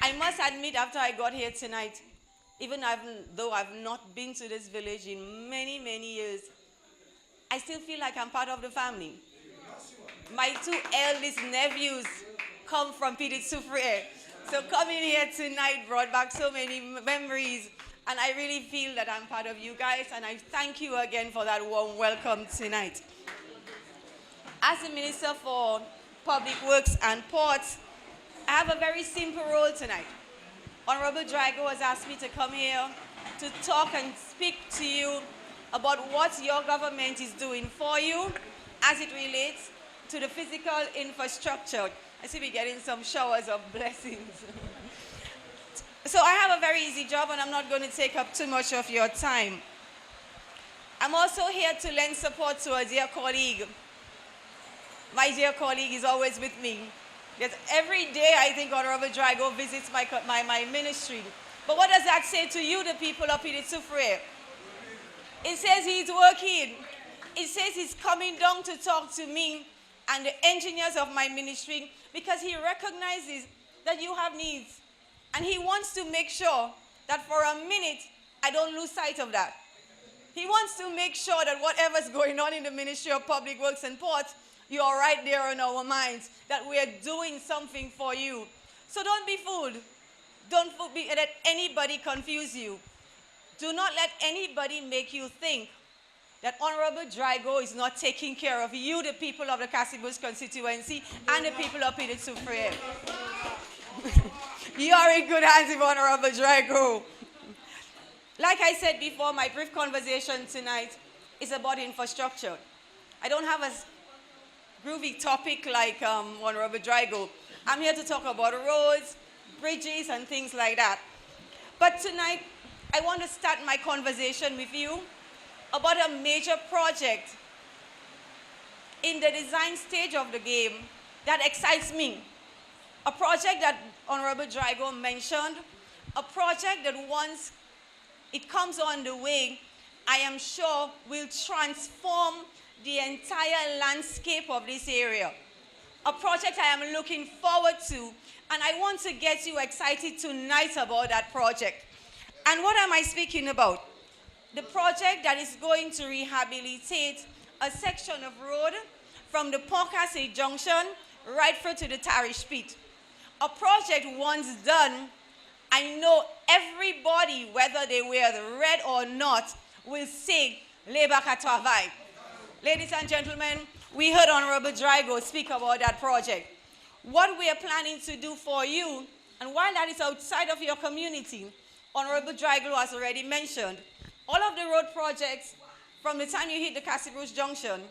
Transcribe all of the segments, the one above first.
I must admit, after I got here tonight, even though I've not been to this village in many, many years, I still feel like I'm part of the family. My two eldest nephews come from Petite Soufriere. So coming here tonight brought back so many memories, and I really feel that I'm part of you guys, and I thank you again for that warm welcome tonight. As the Minister for Public Works and Ports, I have a very simple role tonight. Honourable Drago has asked me to come here to talk and speak to you about what your government is doing for you as it relates to the physical infrastructure. I see we're getting some showers of blessings. So I have a very easy job, and I'm not going to take up too much of your time. I'm also here to lend support to a dear colleague. My dear colleague is always with me. Yes, every day I think Honourable Drago visits my ministry. But what does that say to you, the people of Petite Soufriere? It says he's working. It says he's coming down to talk to me and the engineers of my ministry, because he recognizes that you have needs. And he wants to make sure that for a minute, I don't lose sight of that. He wants to make sure that whatever's going on in the Ministry of Public Works and Ports, you are right there in our minds, that we are doing something for you. So don't be fooled. Don't let anybody confuse you. Do not let anybody make you think that Honourable Drago is not taking care of you, the people of the Cassibus constituency, and the people of Petite Soufriere. You are in good hands with Honourable Drago. Like I said before, my brief conversation tonight is about infrastructure. I don't have a groovy topic like Honourable Drago. I'm here to talk about roads, bridges, and things like that. But tonight, I want to start my conversation with you about a major project in the design stage of the game that excites me. A project that Honourable Drago mentioned, a project that once it comes on the way, I am sure will transform the entire landscape of this area. A project I am looking forward to, and I want to get you excited tonight about that project. And what am I speaking about? The project that is going to rehabilitate a section of road from the Pocasset Junction right through to the Tarish Pit. A project once done, I know everybody, whether they wear the red or not, will say, "Le bac à travail." Ladies and gentlemen, we heard Honourable Drago speak about that project. What we are planning to do for you, and while that is outside of your community, Honourable Drago has already mentioned, all of the road projects from the time you hit the Cassibus Junction,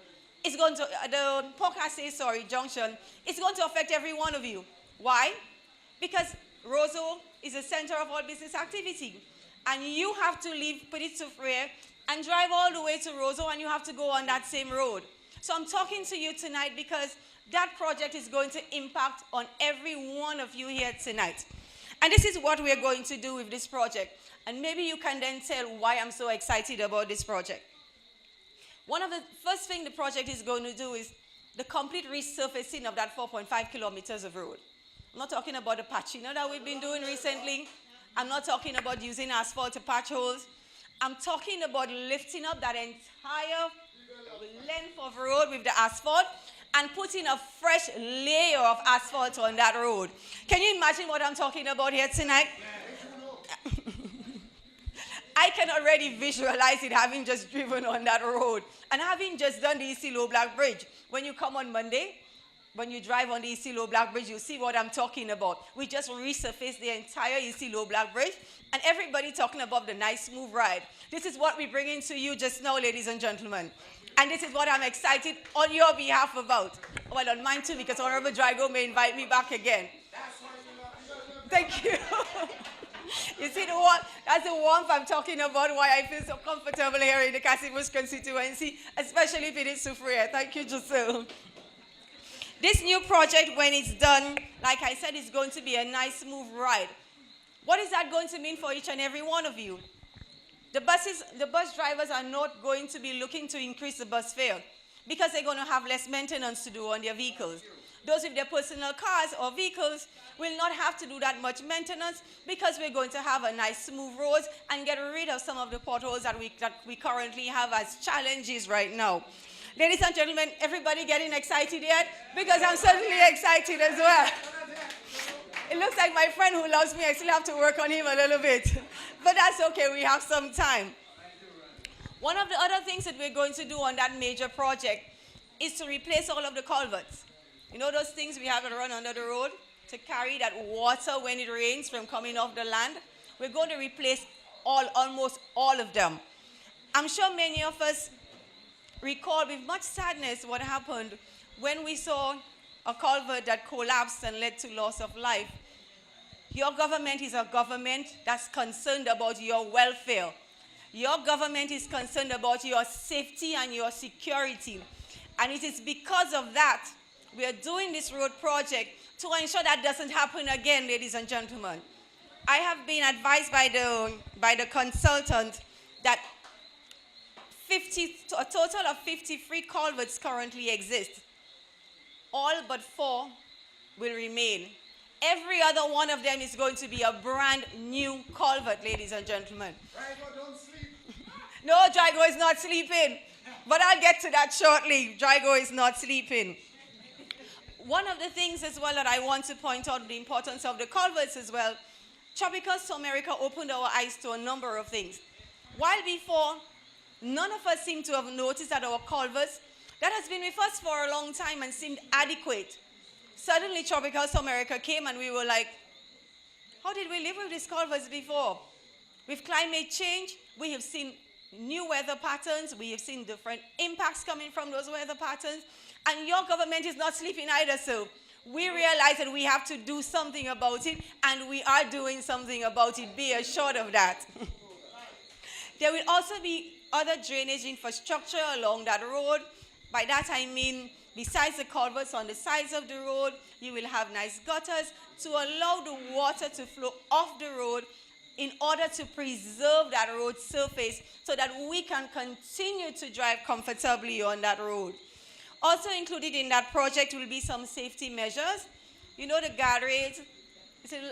it's going to, the Pocasset, Junction, it's going to affect every one of you. Why? Because Roseau is the center of all business activity. And you have to leave Petite Soufriere and drive all the way to Roseau, and you have to go on that same road. So I'm talking to you tonight because that project is going to impact on every one of you here tonight. And this is what we are going to do with this project. And maybe you can then tell why I'm so excited about this project. One of the first things the project is going to do is the complete resurfacing of that 4.5 kilometers of road. I'm not talking about the patching that we've been doing recently. I'm not talking about using asphalt to patch holes. I'm talking about lifting up that entire length of road with the asphalt and putting a fresh layer of asphalt on that road. Can you imagine what I'm talking about here tonight? I can already visualize it, having just driven on that road and having just done the East Low Black Bridge. When you come on Monday, when you drive on the East Low Black Bridge, you'll see what I'm talking about. We just resurfaced the entire East Low Black Bridge, and everybody talking about the nice smooth ride. This is what we're bringing to you just now, ladies and gentlemen. And this is what I'm excited on your behalf about. Well, on mine too, because Honourable Drago may invite me back again. Thank you. You see, that's the warmth I'm talking about, why I feel so comfortable here in the Cassibus constituency, especially Petite Soufriere. Thank you, Giselle. This new project, when it's done, like I said, is going to be a nice, smooth ride. What is that going to mean for each and every one of you? The bus drivers are not going to be looking to increase the bus fare because they're going to have less maintenance to do on their vehicles. those with their personal cars or vehicles will not have to do that much maintenance because we're going to have a nice smooth roads and get rid of some of the potholes that we currently have as challenges right now. Ladies and gentlemen, everybody getting excited yet? Because I'm certainly excited as well. It looks like my friend who loves me, I still have to work on him a little bit. But that's okay, we have some time. One of the other things that we're going to do on that major project is to replace all of the culverts. You know those things we have that run under the road to carry that water when it rains from coming off the land? We're going to replace almost all of them. I'm sure many of us recall with much sadness what happened when we saw a culvert that collapsed and led to loss of life. Your government is a government that's concerned about your welfare. Your government is concerned about your safety and your security. And it is because of that we are doing this road project to ensure that doesn't happen again, ladies and gentlemen. I have been advised by the consultant that a total of 53 culverts currently exist. All but 4 will remain. Every other one of them is going to be a brand new culvert, ladies and gentlemen. Drago, don't sleep. No, Drago is not sleeping. But I'll get to that shortly. Drago is not sleeping. One of the things as well that I want to point out the importance of the culverts as well, Tropical America opened our eyes to a number of things. While before, none of us seem to have noticed that our culverts, that has been with us for a long time and seemed adequate. Suddenly, Tropical America came and we were like, how did we live with these culverts before? With climate change, we have seen new weather patterns. We have seen different impacts coming from those weather patterns. And your government is not sleeping either, so we realize that we have to do something about it, and we are doing something about it. Be assured of that. There will also be other drainage infrastructure along that road. By that I mean, besides the culverts on the sides of the road, you will have nice gutters to allow the water to flow off the road in order to preserve that road surface so that we can continue to drive comfortably on that road. Also included in that project will be some safety measures. You know the guardrails, little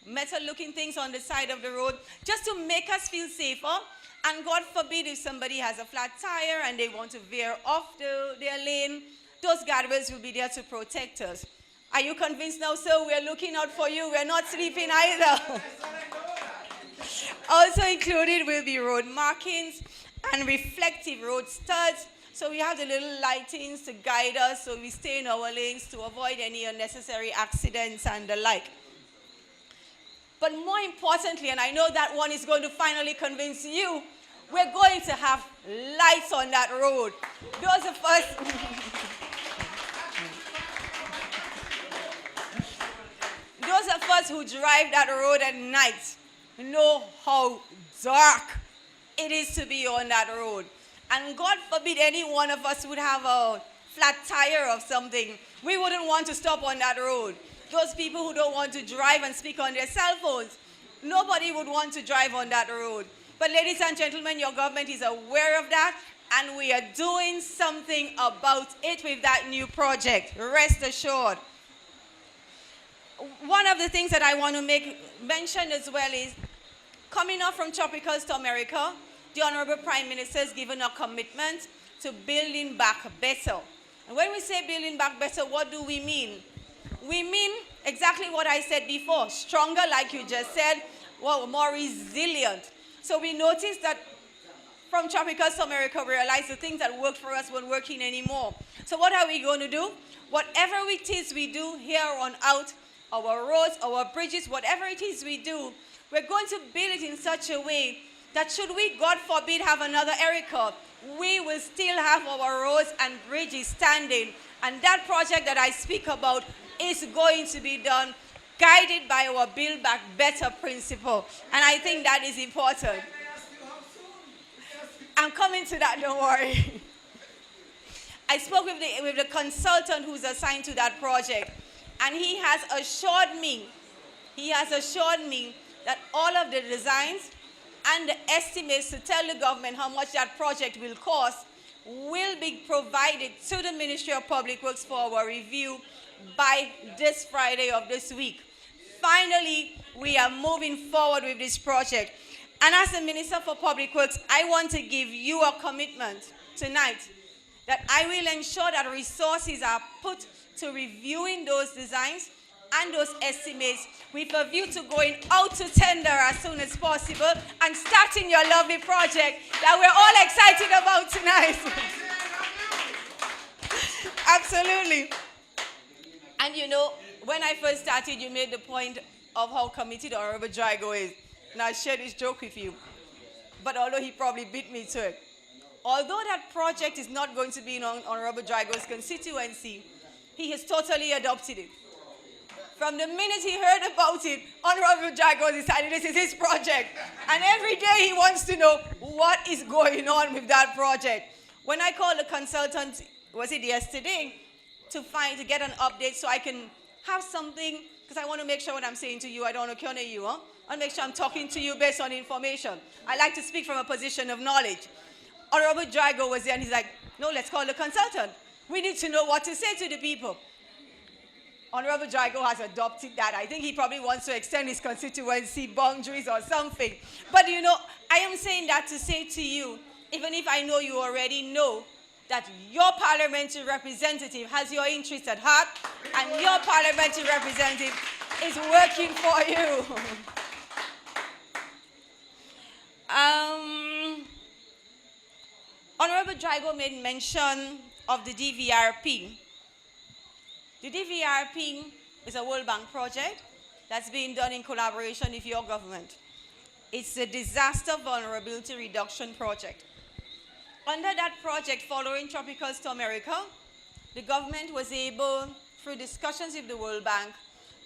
metal-looking things on the side of the road, just to make us feel safer. And God forbid if somebody has a flat tire and they want to veer off their lane, those guardrails will be there to protect us. Are you convinced now, sir? We're looking out for you. We're not sleeping either. Also included will be road markings and reflective road studs. So we have the little lightings to guide us so we stay in our lanes to avoid any unnecessary accidents and the like. But more importantly, and I know that one is going to finally convince you, we're going to have lights on that road. Those of us who drive that road at night know how dark it is to be on that road. And God forbid any one of us would have a flat tire or something. We wouldn't want to stop on that road. Those people who don't want to drive and speak on their cell phones, nobody would want to drive on that road. But ladies and gentlemen, your government is aware of that, and we are doing something about it with that new project. Rest assured. One of the things that I want to make mention as well is, coming up from Tropicals to America, the Honourable Prime Minister has given a commitment to building back better. And when we say building back better, what do we mean? We mean exactly what I said before, stronger, like you just said, well, more resilient. So we noticed that from Tropicals America, we realized the things that worked for us weren't working anymore. So what are we going to do? Whatever it is we do here on out, our roads, our bridges, whatever it is we do, we're going to build it in such a way that should we, God forbid, have another Erica, we will still have our roads and bridges standing. And that project that I speak about is going to be done guided by our Build Back Better principle. And I think that is important. I'm coming to that, don't worry. I spoke with the consultant who's assigned to that project, and he has assured me that all of the designs and the estimates to tell the government how much that project will cost will be provided to the Ministry of Public Works for our review by this Friday of this week. Finally, we are moving forward with this project. And as the Minister for Public Works, I want to give you a commitment tonight that I will ensure that resources are put to reviewing those designs and those estimates with a view to going out to tender as soon as possible and starting your lovely project that we're all excited about tonight. Absolutely. And you know, when I first started, you made the point of how committed Honourable Drago is. And I'll share this joke with you. But although he probably beat me to it. Although that project is not going to be in Honourable Drago's constituency, he has totally adopted it. From the minute he heard about it, Honourable Drago decided this is his project. And every day he wants to know what is going on with that project. When I called the consultant, was it yesterday, to get an update so I can have something, because I want to make sure what I'm saying to you, I don't want to corner you, huh? I want to make sure I'm talking to you based on information. I like to speak from a position of knowledge. Honourable Drago was there and he's like, no, let's call the consultant. We need to know what to say to the people. Honourable Drago has adopted that. I think he probably wants to extend his constituency boundaries or something. But you know, I am saying that to say to you, even if I know you already know, that your parliamentary representative has your interests at heart and your parliamentary representative is working for you. Honourable Drago made mention of the DVRP. The DVRP is a World Bank project that's being done in collaboration with your government. It's a disaster vulnerability reduction project. Under that project, following Tropical Storm Erika, the government was able, through discussions with the World Bank,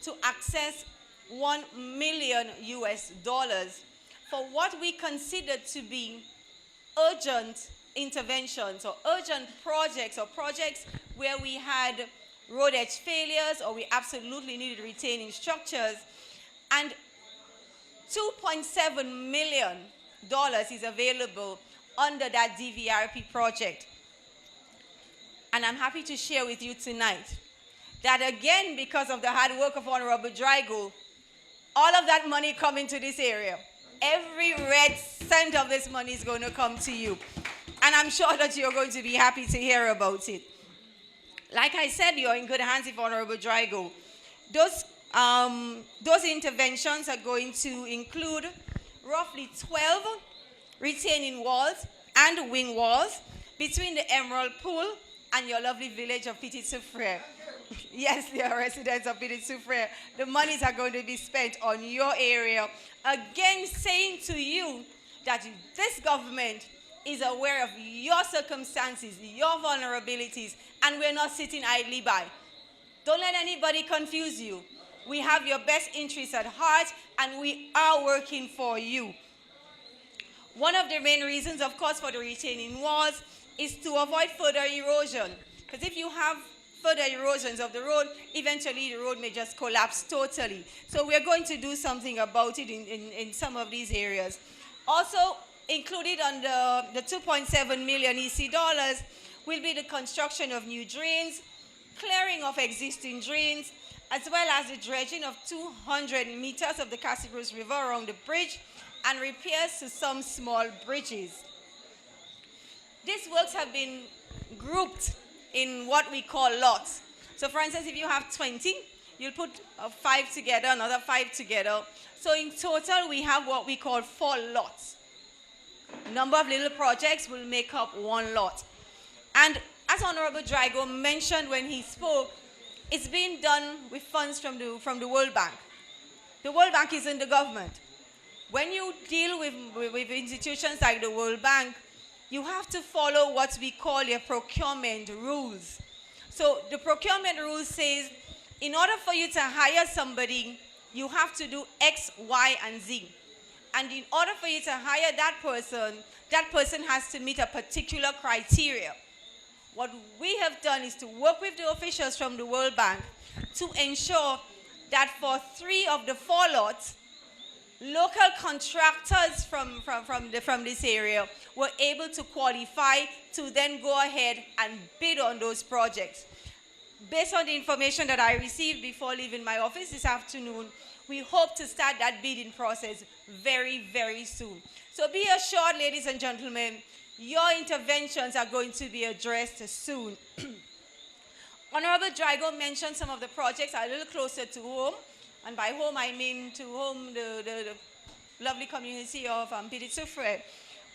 to access $1 million for what we consider to be urgent interventions or urgent projects or projects where we had road edge failures or we absolutely needed retaining structures. And $2.7 million is available under that DVRP project. And I'm happy to share with you tonight that again, because of the hard work of Honourable Drago, all of that money coming to this area. Every red cent of this money is going to come to you. And I'm sure that you're going to be happy to hear about it. Like I said, you're in good hands with Honourable Drago. Those interventions are going to include roughly 12 retaining walls and wing walls between the Emerald Pool and your lovely village of Petite Soufriere. Yes, they are residents of Petite Soufriere. The monies are going to be spent on your area. Again, saying to you that this government is aware of your circumstances, your vulnerabilities, and we're not sitting idly by. Don't let anybody confuse you. We have your best interests at heart, and we are working for you. One of the main reasons, of course, for the retaining walls is to avoid further erosion. Because if you have further erosions of the road, eventually the road may just collapse totally. So we're going to do something about it in some of these areas. Also, included under the 2.7 million EC dollars will be the construction of new drains, clearing of existing drains, as well as the dredging of 200 meters of the Cassibrus River around the bridge, and repairs to some small bridges. These works have been grouped in what we call lots. So for instance, if you have 20, you'll put 5 together, another 5 together. So in total, we have what we call 4 lots. Number of little projects will make up 1 lot. And as Honourable Drago mentioned when he spoke, it's being done with funds from the World Bank. The World Bank is in the government. When you deal with institutions like the World Bank, you have to follow what we call your procurement rules. So the procurement rules says, in order for you to hire somebody, you have to do X, Y, and Z. And in order for you to hire that person has to meet a particular criteria. What we have done is to work with the officials from the World Bank to ensure that for 3 of the 4 lots, local contractors from this area were able to qualify to then go ahead and bid on those projects. Based on the information that I received before leaving my office this afternoon, we hope to start that bidding process very, very soon. So be assured, ladies and gentlemen, your interventions are going to be addressed soon. Honourable Drago mentioned some of the projects are a little closer to home, and by home I mean to home the lovely community of Petite Soufriere.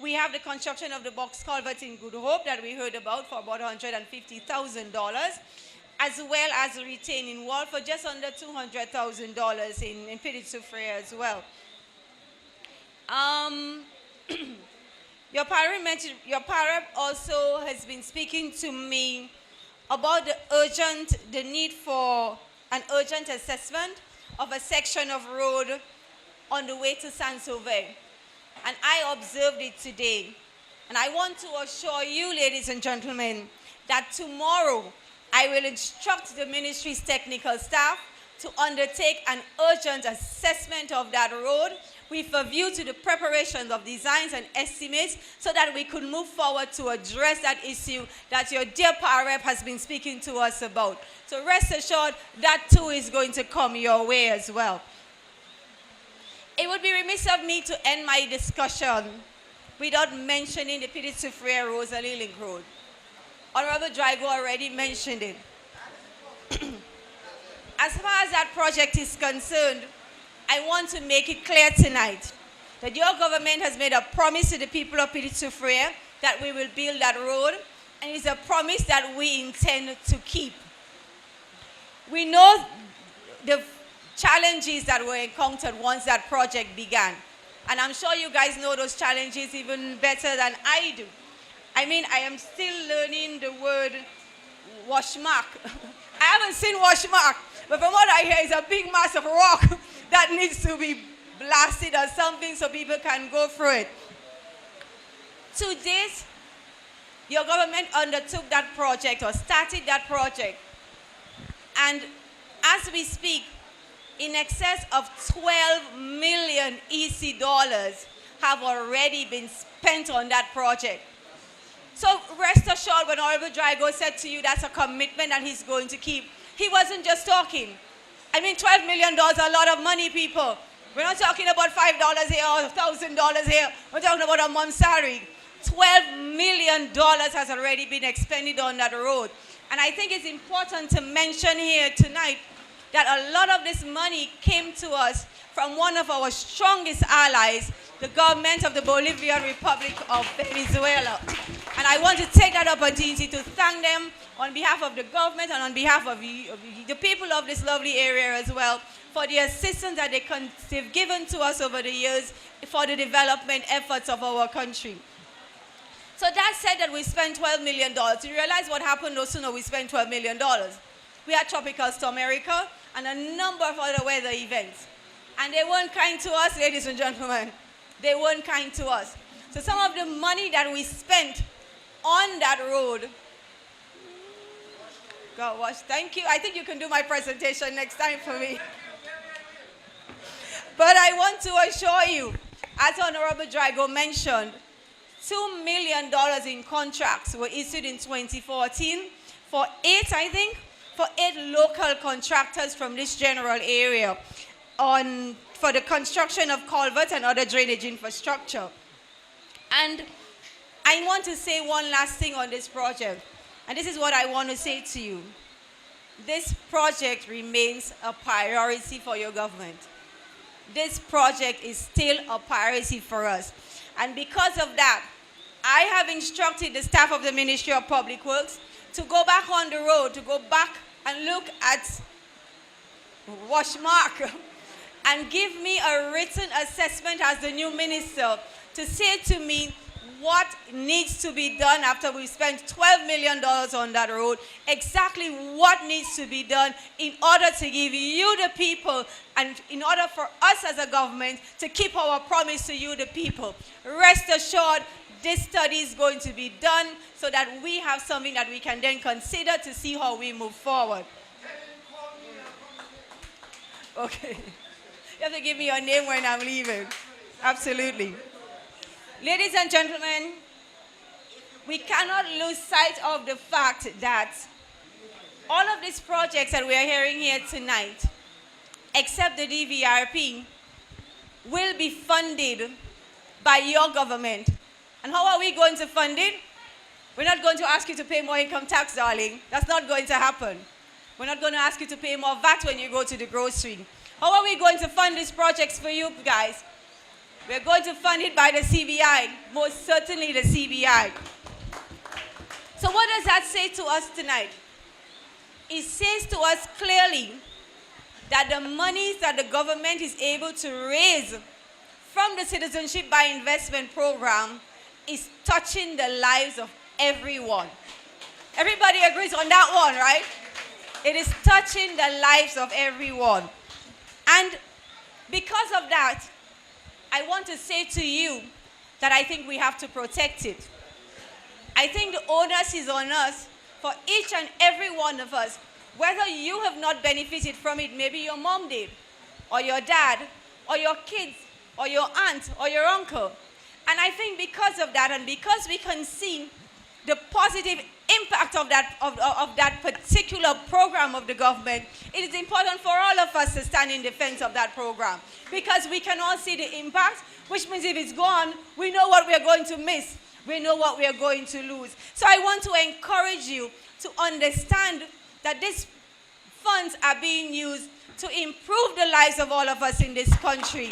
We have the construction of the box culvert in Good Hope that we heard about for about $150,000, as well as a retaining wall for just under $200,000 in Petite Soufriere as well. Your para also has been speaking to me about the need for an urgent assessment of a section of road on the way to Saint-Sauveur. And I observed it today. And I want to assure you, ladies and gentlemen, that tomorrow I will instruct the ministry's technical staff to undertake an urgent assessment of that road with a view to the preparation of designs and estimates so that we could move forward to address that issue that your dear power rep has been speaking to us about. So rest assured that too is going to come your way as well. It would be remiss of me to end my discussion without mentioning the Petite Soufriere Rosalie Link Road. Honourable Drago already mentioned it. As far as that project is concerned, I want to make it clear tonight that your government has made a promise to the people of Petite Soufriere that we will build that road, and it's a promise that we intend to keep. We know the challenges that were encountered once that project began, and I'm sure you guys know those challenges even better than I do. I mean, I am still learning the word washmark. I haven't seen washmark, but from what I hear, it's a big mass of rock that needs to be blasted or something so people can go through it. To date, your government undertook that project or started that project. And as we speak, in excess of 12 million EC dollars have already been spent on that project. So rest assured, when Honourable Drago said to you that's a commitment that he's going to keep, he wasn't just talking. I mean, $12 million is a lot of money, people. We're not talking about $5 here or $1,000 here. We're talking about a month's salary. $12 million has already been expended on that road. And I think it's important to mention here tonight that a lot of this money came to us from one of our strongest allies, the government of the Bolivian Republic of Venezuela. And I want to take that opportunity to thank them on behalf of the government and on behalf of the people of this lovely area as well for the assistance that they've given to us over the years for the development efforts of our country. So that said that we spent $12 million. You realize what happened no sooner we spent $12 million. We had Tropical Storm Erica and a number of other weather events. And they weren't kind to us, ladies and gentlemen. They weren't kind to us. So some of the money that we spent on that road, God wash, thank you. I think you can do my presentation next time for me. But I want to assure you, as Honourable Drago mentioned, $2 million in contracts were issued in 2014 for for eight local contractors from this general area for the construction of culverts and other drainage infrastructure. And I want to say one last thing on this project, and this is what I want to say to you. This project remains a priority for your government. This project is still a priority for us. And because of that, I have instructed the staff of the Ministry of Public Works to go back on the road, to go back and look at washmark and give me a written assessment as the new minister to say to me what needs to be done after we spent $12 million on that road, exactly what needs to be done in order to give you the people and in order for us as a government to keep our promise to you the people. Rest assured, this study is going to be done so that we have something that we can then consider to see how we move forward. Okay. You have to give me your name when I'm leaving. Absolutely. Ladies and gentlemen, we cannot lose sight of the fact that all of these projects that we are hearing here tonight, except the DVRP, will be funded by your government. And how are we going to fund it? We're not going to ask you to pay more income tax, darling. That's not going to happen. We're not going to ask you to pay more VAT when you go to the grocery. How are we going to fund these projects for you guys? We're going to fund it by the CBI, most certainly the CBI. So what does that say to us tonight? It says to us clearly that the monies that the government is able to raise from the Citizenship by Investment program is touching the lives of everyone. Everybody agrees on that one, right? It is touching the lives of everyone. And because of that, I want to say to you that I think we have to protect it. I think the onus is on us for each and every one of us, whether you have not benefited from it, maybe your mom did, or your dad, or your kids, or your aunt, or your uncle. And I think because of that, and because we can see the positive impact of that particular program of the government, it is important for all of us to stand in defense of that program. Because we can all see the impact, which means if it's gone, we know what we are going to miss. We know what we are going to lose. So I want to encourage you to understand that these funds are being used to improve the lives of all of us in this country.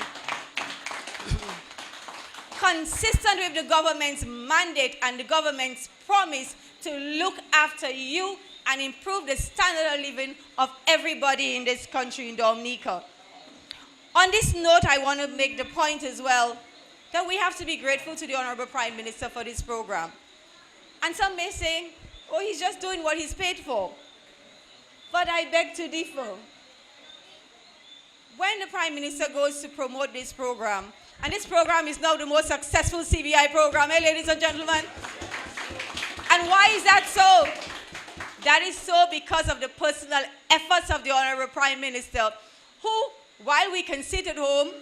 Consistent with the government's mandate and the government's promise to look after you and improve the standard of living of everybody in this country in Dominica. On this note, I want to make the point as well that we have to be grateful to the Honourable Prime Minister for this program. And some may say, oh, he's just doing what he's paid for. But I beg to differ. When the Prime Minister goes to promote this program, and this program is now the most successful CBI program, ladies and gentlemen? And why is that so? That is so because of the personal efforts of the Honourable Prime Minister, who, while we can sit at home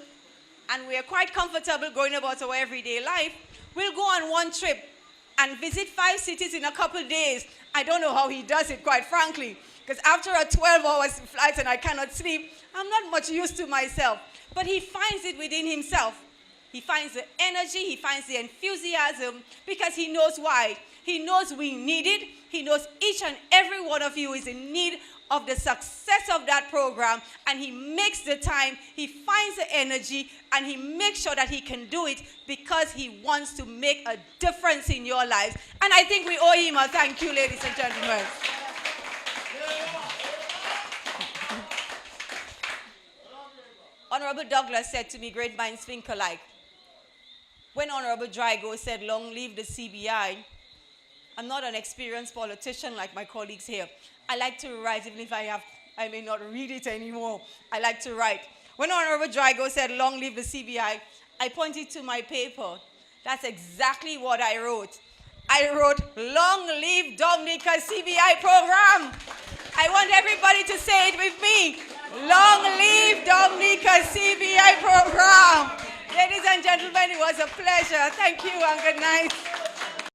and we are quite comfortable going about our everyday life, will go on one trip and visit 5 cities in a couple of days. I don't know how he does it, quite frankly, because after a 12-hour flight and I cannot sleep, I'm not much used to myself. But he finds it within himself. He finds the energy, he finds the enthusiasm, because he knows why. He knows we need it. He knows each and every one of you is in need of the success of that program, and he makes the time, he finds the energy, and he makes sure that he can do it because he wants to make a difference in your lives. And I think we owe him a thank you, ladies and gentlemen. Honourable Douglas said to me, great minds think alike. When Honourable Drago said, long live the CBI, I'm not an experienced politician like my colleagues here. I like to write, even if I may not read it anymore. I like to write. When Honourable Drago said, long live the CBI, I pointed to my paper. That's exactly what I wrote. I wrote, long live Dominica CBI program. I want everybody to say it with me. Long live Dominica CBI program. Ladies and gentlemen, it was a pleasure. Thank you and good night.